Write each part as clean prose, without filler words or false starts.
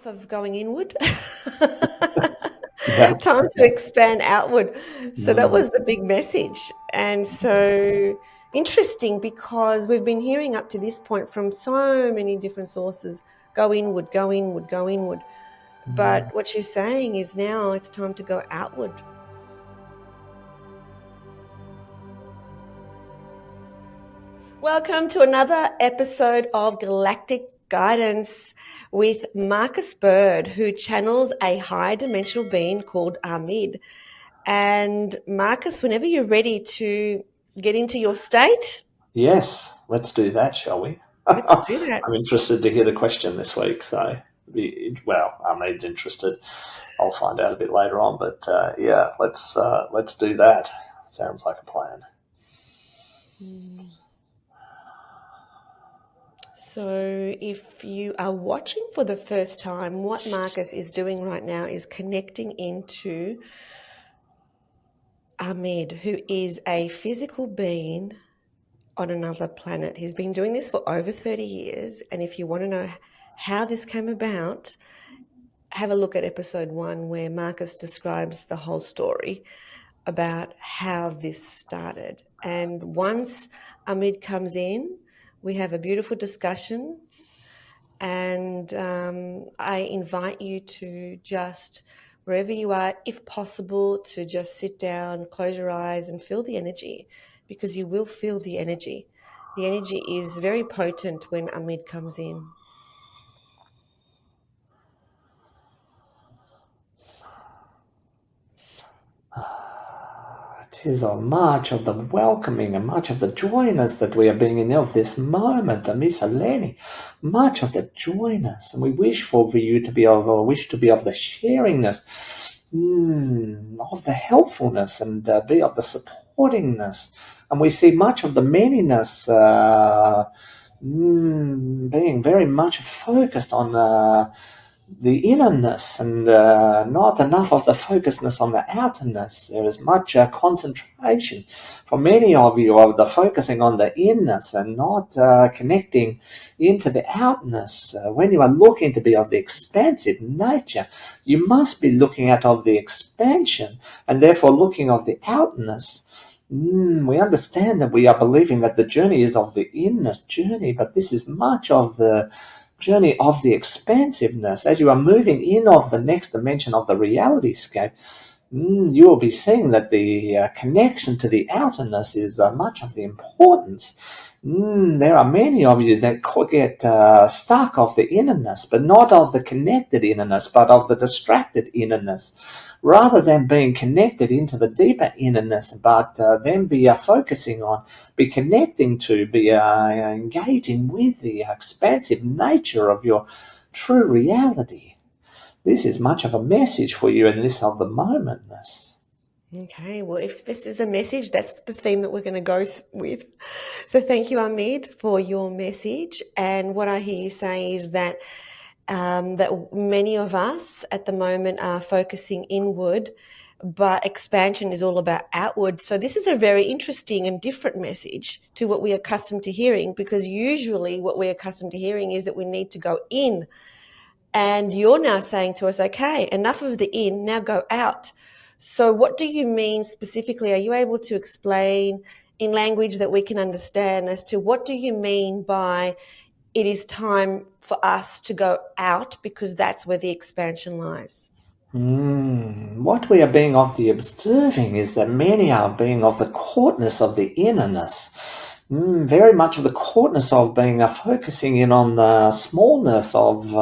enough of going inward. Yeah. Time to expand outward. So that Mm. was the big message. And so interesting, because we've been hearing up to this point from so many different sources, go inward, go inward, go inward. But what she's saying is now it's time to go outward. Welcome to another episode of Galactic Guidance with Marcus Bird, who channels a high dimensional being called Ahmed. And Marcus, whenever you're ready to get into your state, Yes, let's do that, shall we? let's do that. I'm interested to hear the question this week. So, Ahmed's interested. I'll find out a bit later on. But yeah, let's do that. Sounds like a plan. So if you are watching for the first time, what Marcus is doing right now is connecting into Ahmed, who is a physical being on another planet. He's been doing this for over 30 years. And if you want to know how this came about, have a look at episode 1, where Marcus describes the whole story about how this started. And once Ahmed comes in, we have a beautiful discussion. And I invite you to just, wherever you are, if possible, to just sit down, close your eyes and feel the energy, because you will feel the energy. The energy is very potent when Ahmed comes in. It is a much of the welcoming and much of the joyness that we are being in of this moment, Miss Eleni. Much of the joyness, and we wish for you to be of, or wish to be of the sharingness, of the helpfulness, and be of the supportingness. And we see much of the manyness being very much focused on the innerness, and not enough of the focusedness on the outerness. There is much concentration for many of you of the focusing on the inness and not connecting into the outness. When you are looking to be of the expansive nature, you must be looking at of the expansion, and therefore looking of the outness. We understand that we are believing that the journey is of the inness journey, but this is much of the journey of the expansiveness. As you are moving in of the next dimension of the reality scape, you will be seeing that the connection to the outerness is much of the importance. There are many of you that get stuck of the innerness, but not of the connected innerness, but of the distracted innerness, rather than being connected into the deeper innerness, but then be focusing on, be connecting to, be engaging with the expansive nature of your true reality. This is much of a message for you in this of the momentness. Okay, well, if this is the message, that's the theme that we're going to go with. So thank you, Ahmed, for your message. And what I hear you say is that that many of us at the moment are focusing inward, but expansion is all about outward. So this is a very interesting and different message to what we are accustomed to hearing, because usually what we're accustomed to hearing is that we need to go in. And you're now saying to us, okay, enough of the in, now go out. So what do you mean specifically? Are you able to explain in language that we can understand as to what do you mean by it is time for us to go out, because that's where the expansion lies? What we are being of the observing is that many are being of the courtness of the innerness. Very much of the courtness of being focusing in on the smallness of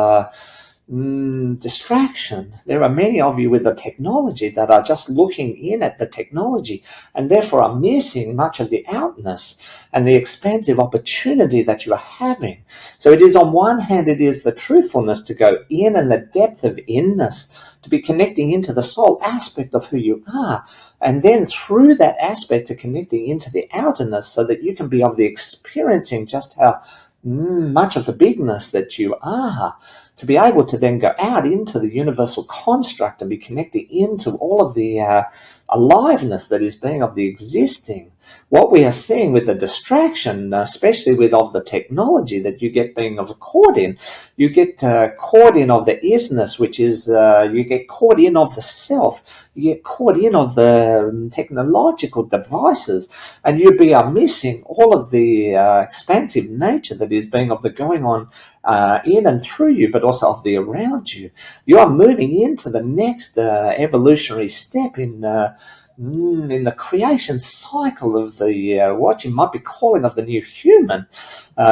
distraction. There are many of you with the technology that are just looking in at the technology, and therefore are missing much of the outness and the expansive opportunity that you are having. So it is, on one hand, it is the truthfulness to go in and the depth of inness, to be connecting into the soul aspect of who you are, and then through that aspect to connecting into the outerness, so that you can be of the experiencing just how much of the bigness that you are, to be able to then go out into the universal construct and be connecting into all of the aliveness that is being of the existing. What we are seeing with the distraction, especially with of the technology that you get being caught in, you get caught in of the isness, which is you get caught in of the self, you get caught in of the technological devices, and are missing all of the expansive nature that is being of the going on in and through you, but also of the around you. You are moving into the next evolutionary step in the creation cycle of the what you might be calling of the new human.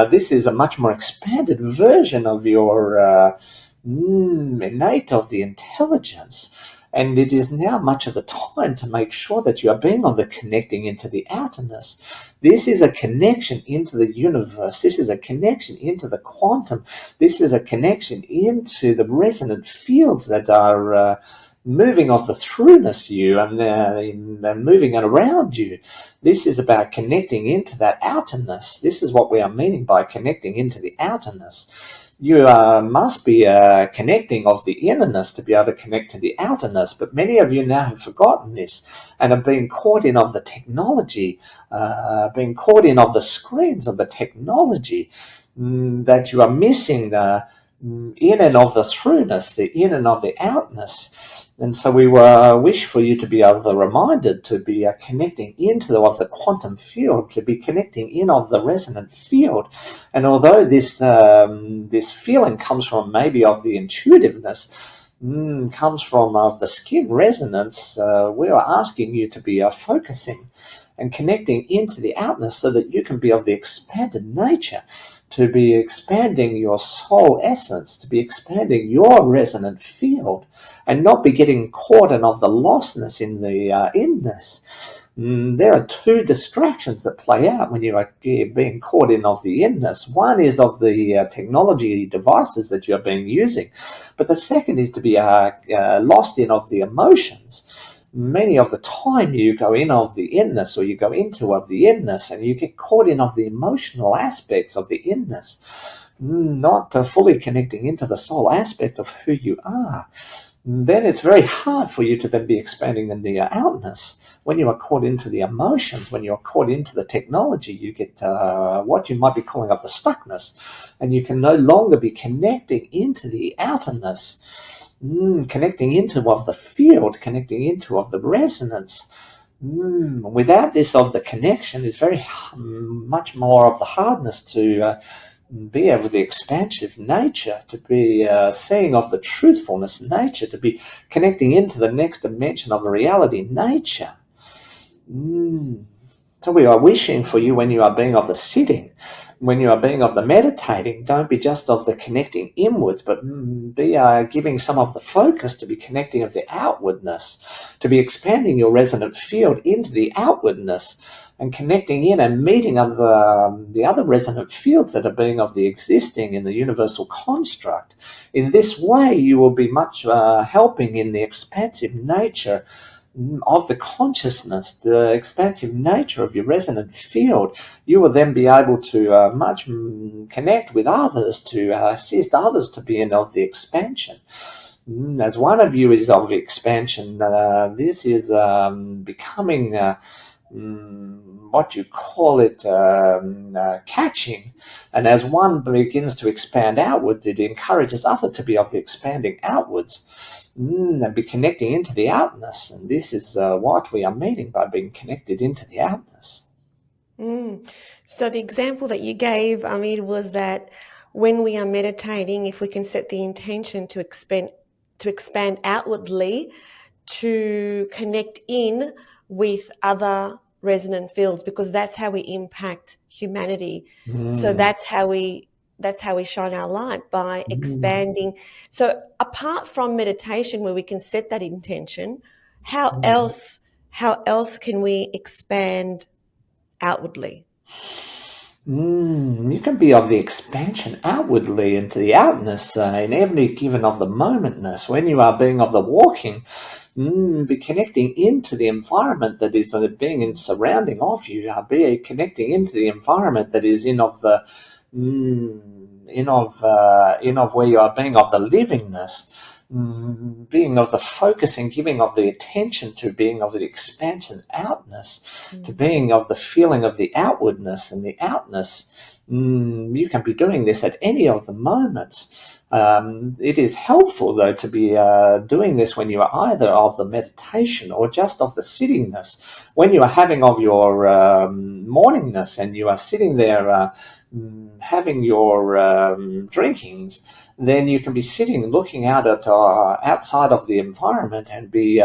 This is a much more expanded version of your innate of the intelligence. And it is now much of the time to make sure that you are being of the connecting into the outerness. This is a connection into the universe. This is a connection into the quantum. This is a connection into the resonant fields that are moving off the throughness you and moving it around you. This is about connecting into that outerness. This is what we are meaning by connecting into the outerness. You must be connecting of the innerness to be able to connect to the outerness, but many of you now have forgotten this and have been caught in of the technology, being caught in of the screens of the technology, that you are missing the in and of the throughness, the in and of the outness. And so we wish for you to be reminded to be connecting into of the quantum field, to be connecting in of the resonant field. And although this feeling comes from maybe of the intuitiveness, comes from of the skin resonance, we are asking you to be focusing and connecting into the outness so that you can be of the expanded nature, to be expanding your soul essence, to be expanding your resonant field, and not be getting caught in of the lostness in the inness. There are two distractions that play out when you are being caught in of the inness. One is of the technology devices that you are being using, but the second is to be lost in of the emotions. Many of the time you go in of the inness, or you go into of the inness, and you get caught in of the emotional aspects of the inness, not fully connecting into the soul aspect of who you are. Then it's very hard for you to then be expanding in the outness. When you are caught into the emotions, when you are caught into the technology, you get what you might be calling of the stuckness, and you can no longer be connecting into the outerness. Connecting into of the field, connecting into of the resonance. Without this of the connection is very much more of the hardness to be of the expansive nature, to be seeing of the truthfulness nature, to be connecting into the next dimension of the reality nature. So we are wishing for you when you are being of the sitting, when you are being of the meditating, don't be just of the connecting inwards, but be giving some of the focus to be connecting of the outwardness, to be expanding your resonant field into the outwardness and connecting in and meeting of the other resonant fields that are being of the existing in the universal construct. In this way, you will be much helping in the expansive nature of the consciousness, the expansive nature of your resonant field. You will then be able to much connect with others, to assist others to be in of the expansion. As one of you is of the expansion, this is becoming what you call it catching. And as one begins to expand outwards, it encourages others to be of the expanding outwards. And be connecting into the outness, and this is what we are meaning by being connected into the outness. So the example that you gave, Amir, was that when we are meditating, if we can set the intention to expand outwardly, to connect in with other resonant fields, because that's how we impact humanity. So that's how we shine our light, by expanding. So apart from meditation, where we can set that intention, how else can we expand outwardly? You can be of the expansion outwardly into the outness in every given of the momentness. When you are being of the walking, be connecting into the environment that is being in surrounding of you. Be connecting into the environment that is in of the in of where you are being of the livingness. being of the focusing, giving of the attention to being of the expansion outness, to being of the feeling of the outwardness and the outness. You can be doing this at any of the moments. It is helpful, though, to be doing this when you are either of the meditation or just of the sittingness. When you are having of your morningness and you are sitting there having your drinkings, then you can be sitting looking out at outside of the environment and be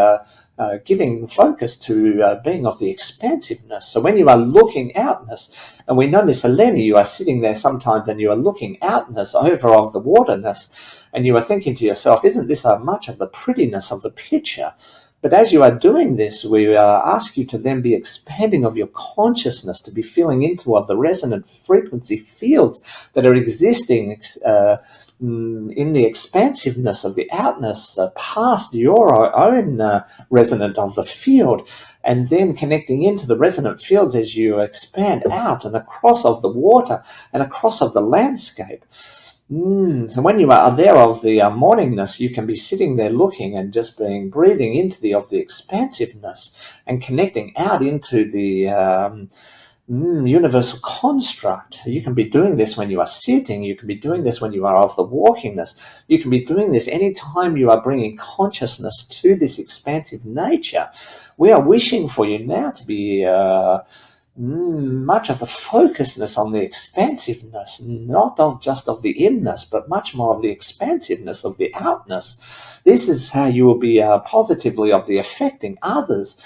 giving focus to being of the expansiveness. So when you are looking outness, and we know, Miss Eleni, you are sitting there sometimes and you are looking outness over of the waterness, and you are thinking to yourself, isn't this much of the prettiness of the picture? But as you are doing this, we ask you to then be expanding of your consciousness, to be feeling into of the resonant frequency fields that are existing in the expansiveness of the outness past your own resonant of the field, and then connecting into the resonant fields as you expand out and across of the water and across of the landscape. So when you are there of the morningness, you can be sitting there looking and just being breathing into the of the expansiveness and connecting out into the universal construct. You can be doing this when you are sitting. You can be doing this when you are of the walkingness. You can be doing this anytime you are bringing consciousness to this expansive nature. We are wishing for you now to be much of the focusedness on the expansiveness, not of just of the inness, but much more of the expansiveness of the outness. This is how you will be positively of the affecting others,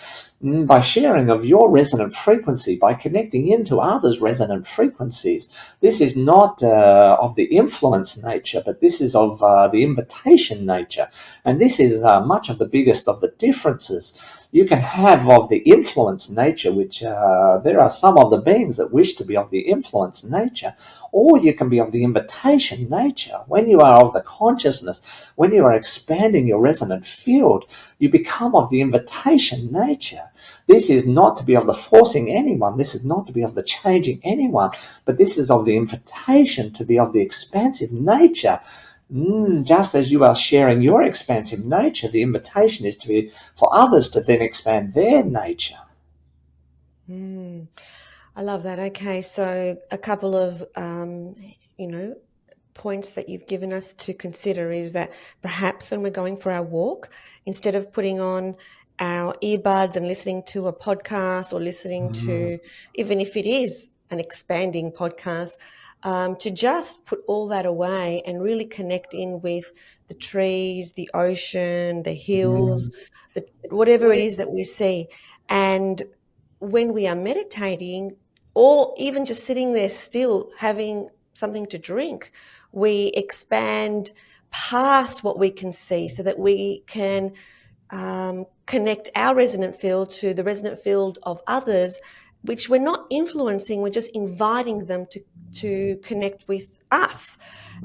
by sharing of your resonant frequency, by connecting into others' resonant frequencies. This is not of the influence nature, but this is of the invitation nature. And this is much of the biggest of the differences. You can have of the influence nature, which there are some of the beings that wish to be of the influence nature, or you can be of the invitation nature. When you are of the consciousness, when you are expanding your resonant field, you become of the invitation nature. This is not to be of the forcing anyone. This is not to be of the changing anyone, but this is of the invitation to be of the expansive nature. Just as you are sharing your expansive nature, the invitation is to be for others to then expand their nature. I love that. Okay, so a couple of points that you've given us to consider is that perhaps when we're going for our walk, instead of putting on our earbuds and listening to a podcast or listening to, even if it is an expanding podcast, to just put all that away and really connect in with the trees, the ocean, the hills, whatever it is that we see. And when we are meditating, or even just sitting there still having something to drink, we expand past what we can see so that we can connect our resonant field to the resonant field of others, which we're not influencing, we're just inviting them to connect with us.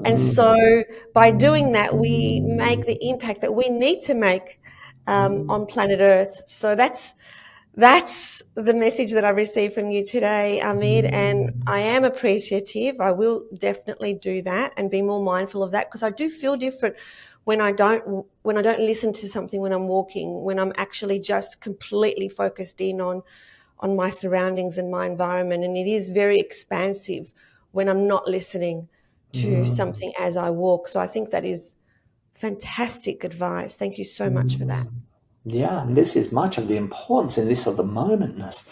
And so by doing that, we make the impact that we need to make on planet Earth. So that's the message that I received from you today, Ahmed, and I am appreciative. I will definitely do that and be more mindful of that, because I do feel different when I don't listen to something when I'm walking, when I'm actually just completely focused in on my surroundings and my environment. And it is very expansive when I'm not listening to something as I walk. So I think that is fantastic advice. Thank you so much for that. Yeah, and this is much of the importance in this of the momentness,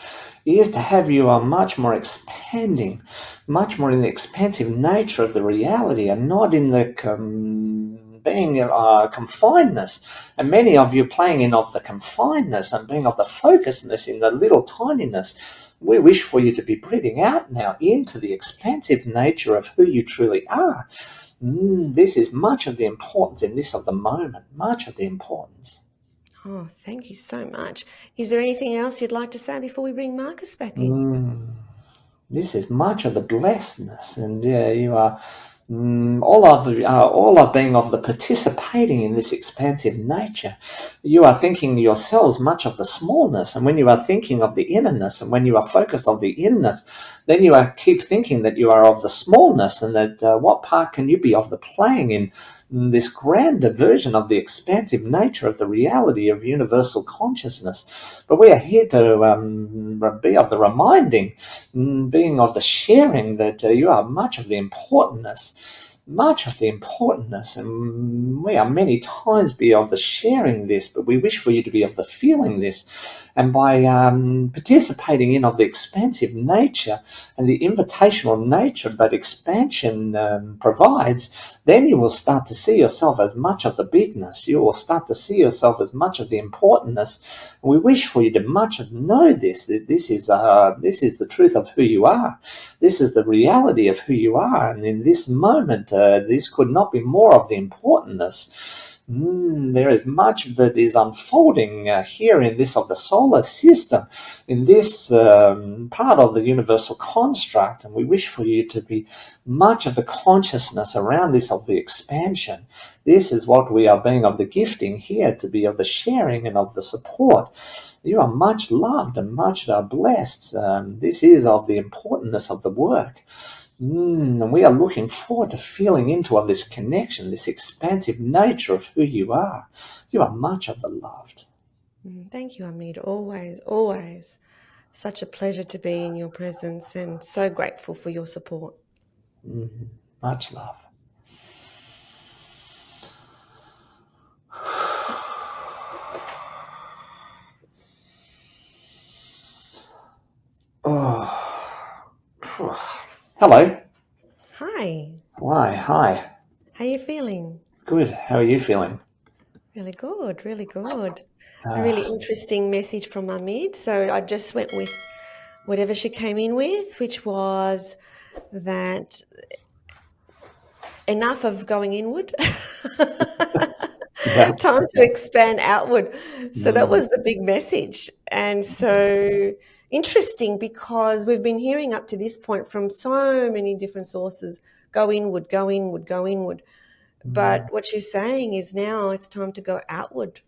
is to have you a much more expanding, much more in the expansive nature of the reality, and not in the being confinedness. And many of you playing in of the confinedness and being of the focusedness in the little tininess. We wish for you to be breathing out now into the expansive nature of who you truly are. This is much of the importance in this of the moment, much of the importance. Oh, thank you so much. Is there anything else you'd like to say before we bring Marcus back in? This is much of the blessedness, and you are all of being of the participating in this expansive nature. You are thinking yourselves much of the smallness, and when you are thinking of the innerness, and when you are focused on the inness, then you keep thinking that you are of the smallness, and that what part can you be of the playing in this grander version of the expansive nature of the reality of universal consciousness. But we are here to be of the reminding, being of the sharing that you are much of the importantness, and we are many times be of the sharing this, but we wish for you to be of the feeling this. And by participating in of the expansive nature and the invitational nature that expansion provides, then you will start to see yourself as much of the bigness. You will start to see yourself as much of the importantness. And we wish for you to much know this, that this is the truth of who you are. This is the reality of who you are. And in this moment, this could not be more of the importantness. There is much that is unfolding here in this of the solar system, in this part of the universal construct, and we wish for you to be much of the consciousness around this of the expansion. This is what we are being of the gifting here, to be of the sharing and of the support. You are much loved and much blessed. This is of the importance of the work. And we are looking forward to feeling into of this connection, this expansive nature of who you are. You are much of the loved. Thank you, Hamid. Always, always such a pleasure to be in your presence, and so grateful for your support. Much love. Hello. Hi. Hi. How are you feeling? Good. How are you feeling? Really good, really good. A really interesting message from Hamid. So I just went with whatever she came in with, which was that enough of going inward. Yeah. Time to expand outward. So that was the big message. And so interesting, because we've been hearing up to this point from so many different sources, go inward, go inward, go inward. But what she's saying is now it's time to go outward.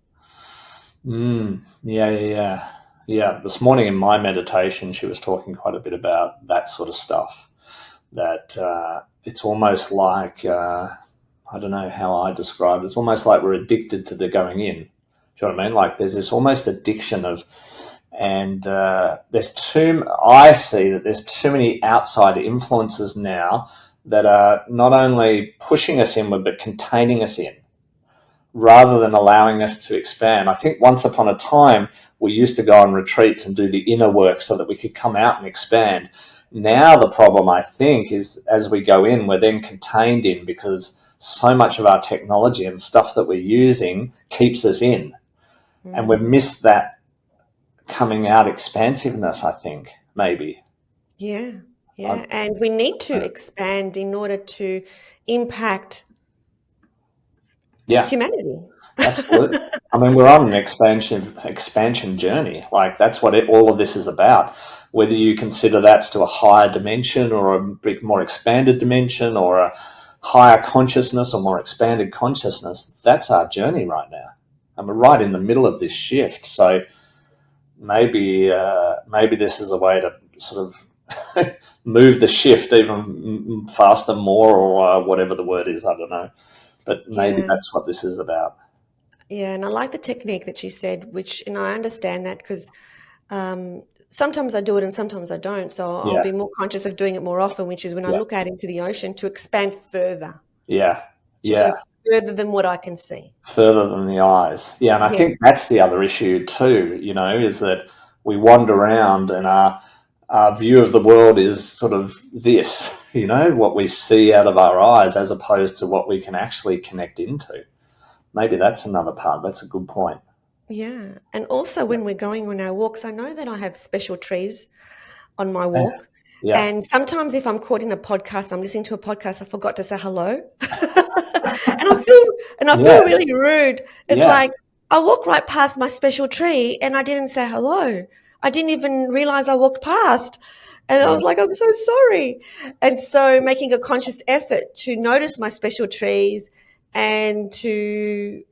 Yeah. This morning in my meditation, she was talking quite a bit about that sort of stuff. That it's almost like, I don't know how I describe it. It's almost like we're addicted to the going in. Do you know what I mean? Like there's this almost addiction of, and I see that there's too many outside influences now that are not only pushing us inward, but containing us in, rather than allowing us to expand. I think once upon a time, we used to go on retreats and do the inner work so that we could come out and expand. Now the problem, I think, is as we go in, we're then contained in, because so much of our technology and stuff that we're using keeps us in. And we've missed that coming out expansiveness, I think, maybe. Yeah. And we need to expand in order to impact humanity. Absolutely. I mean, we're on an expansion journey. Like that's what all of this is about. Whether you consider that's to a higher dimension or a big, more expanded dimension, or a higher consciousness or more expanded consciousness, that's our journey right now, and we're right in the middle of this shift. So maybe this is a way to sort of move the shift even faster, more, or whatever the word is. I don't know, but maybe that's what this is about. Yeah, and I like the technique that you said, and I understand that because sometimes I do it and sometimes I don't. So I'll be more conscious of doing it more often, which is when I look out into the ocean to expand further, to go further than what I can see. Further than the eyes. Yeah, and I think that's the other issue too, is that we wander around and our view of the world is sort of this, what we see out of our eyes as opposed to what we can actually connect into. Maybe that's another part. That's a good point. Yeah. And also when we're going on our walks, I know that I have special trees on my walk. Yeah. And sometimes if I'm caught in a podcast, I'm listening to a podcast, I forgot to say hello. and I feel really rude. It's like I walked right past my special tree and I didn't say hello. I didn't even realize I walked past. And I was like, I'm so sorry. And so making a conscious effort to notice my special trees and to,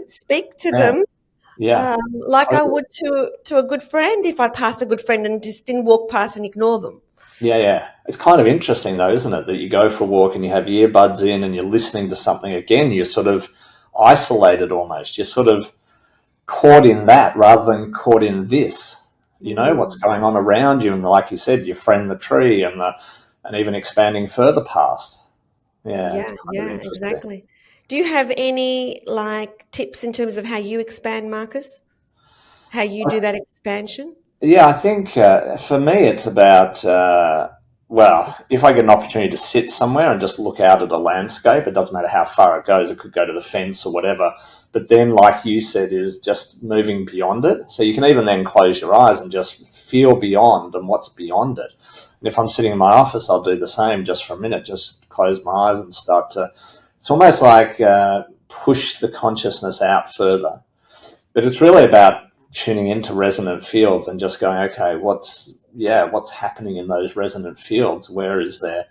speak to them like I would to a good friend if I passed a good friend and just didn't walk past and ignore them. Yeah, yeah. It's kind of interesting though, isn't it? That you go for a walk and you have earbuds in and you're listening to something again. You're sort of isolated almost. You're sort of caught in that rather than caught in this. You know what's Mm. going on around you, and like you said, your friend the tree, and even expanding further past. Yeah, it's Yeah, kind of yeah, interesting. exactly. Do you have any like tips in terms of how you expand, Marcus? How you do that expansion? Yeah, I think for me it's about well, if I get an opportunity to sit somewhere and just look out at a landscape, it doesn't matter how far it goes. It could go to the fence or whatever. But then, like you said, is just moving beyond it. So you can even then close your eyes and just feel beyond and what's beyond it. And if I'm sitting in my office, I'll do the same just for a minute. Just close my eyes and start to. It's almost like push the consciousness out further, but it's really about tuning into resonant fields and just going, okay, what's happening in those resonant fields? Where is there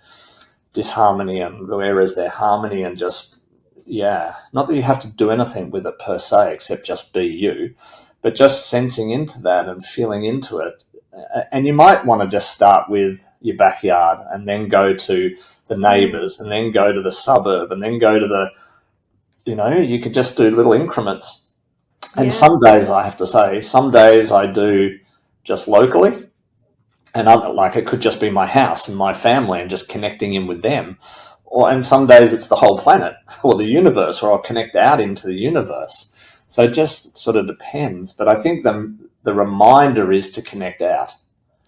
disharmony and where is there harmony? And just, yeah, not that you have to do anything with it per se, except just be you, but just sensing into that and feeling into it. And you might want to just start with your backyard and then go to the Mm, neighbors and then go to the suburb and then go to the, you could just do little increments. And yeah, some days, I have to say, some days I do just locally, and other, like it could just be my house and my family and just connecting in with them. And some days it's the whole planet or the universe, or I'll connect out into the universe. So it just sort of depends. But I think the reminder is to connect out,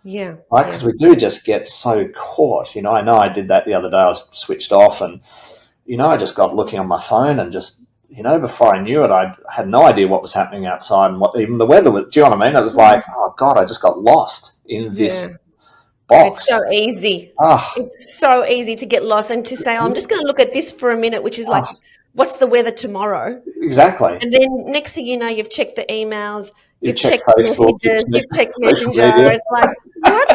yeah, right? yeah, Because we do just get so caught. I know I did that the other day. I was switched off, and I just got looking on my phone and just, before I knew it, I had no idea what was happening outside and what even the weather was. Do you know what I mean? It was like, mm, oh God, I just got lost in yeah. this It's so box. easy. Ah, It's so easy to get lost and to say, oh, I'm just going to look at this for a minute, which is like, ah, what's the weather tomorrow? exactly. And then next thing you know, you've checked the emails, You've you've checked checked the Facebook, you've messages, you've checked checked social Messenger. media. It's like, what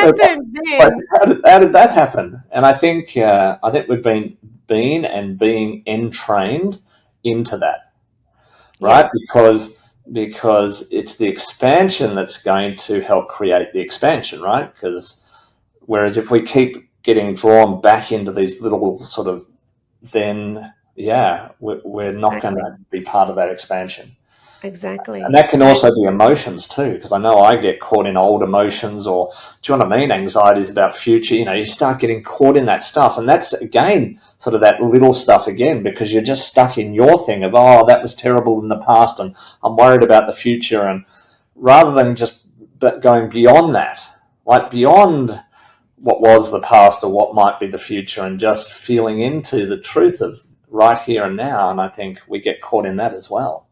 Like, happened like, then? how did that happen? And I think we've been and being entrained into that, Yeah, right? Because it's the expansion that's going to help create the expansion, right? Because whereas if we keep getting drawn back into these little sort of, then yeah, we're not going exactly. to be part of that expansion. And Exactly. that can also be emotions too, because I know I get caught in old emotions, or do you know what I mean? Anxieties about future. You start getting caught in that stuff, and that's again sort of that little stuff again, because you're just stuck in your thing of, oh, that was terrible in the past, and I'm worried about the future, and rather than just going beyond that, like beyond what was the past or what might be the future, and just feeling into the truth of right here and now. And I think we get caught in that as well.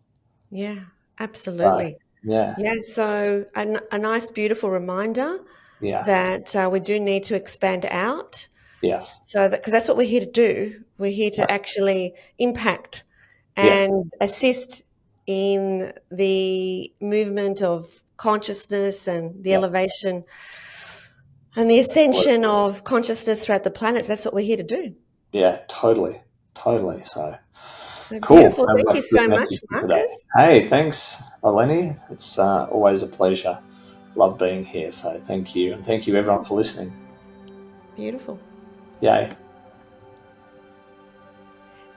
Yeah, So absolutely. yeah, Yeah, so a nice, beautiful reminder yeah, that we do need to expand out. yes, So that because that's what we're here to do. We're here yeah, to actually impact yes, and assist in the movement of consciousness and the yeah, elevation and the ascension of consciousness throughout the planets. That's what we're here to do. yeah, totally, totally. So So cool. beautiful. Sounds Thank like you a good so much, message for today. Marcus. Hey, thanks, Eleni. It's always a pleasure. Love being here. So thank you, and thank you everyone for listening. Beautiful. Yay.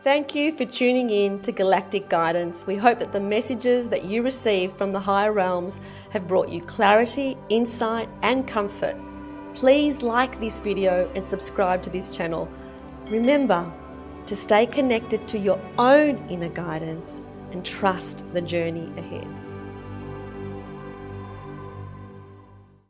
Thank you for tuning in to Galactic Guidance. We hope that the messages that you receive from the higher realms have brought you clarity, insight, and comfort. Please like this video and subscribe to this channel. Remember to stay connected to your own inner guidance and trust the journey ahead.